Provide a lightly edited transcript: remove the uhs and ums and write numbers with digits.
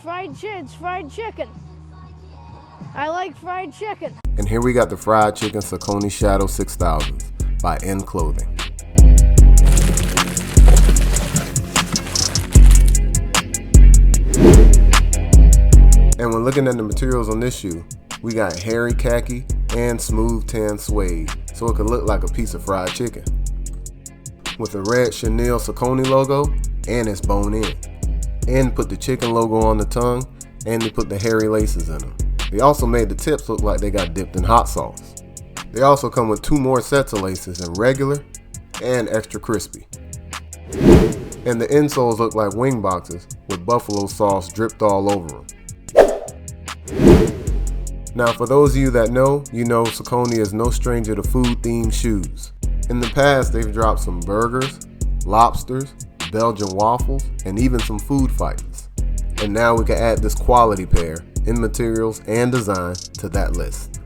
It's fried chicken. I like fried chicken. And here we got the fried chicken Saucony Shadow 6000 by N Clothing. And when looking at the materials on this shoe, we got hairy khaki and smooth tan suede, so it could look like a piece of fried chicken. With the red Chanel Saucony logo, and it's bone in. And put the chicken logo on the tongue, and they put the hairy laces in them. They also made the tips look like they got dipped in hot sauce. They also come with 2 more sets of laces in regular and extra crispy. And the insoles look like wing boxes with buffalo sauce dripped all over them. Now for those of you that know, you know Saucony is no stranger to food-themed shoes. In the past, they've dropped some burgers, lobsters, Belgian waffles, and even some food fighters. And now we can add this quality pair in materials and design to that list.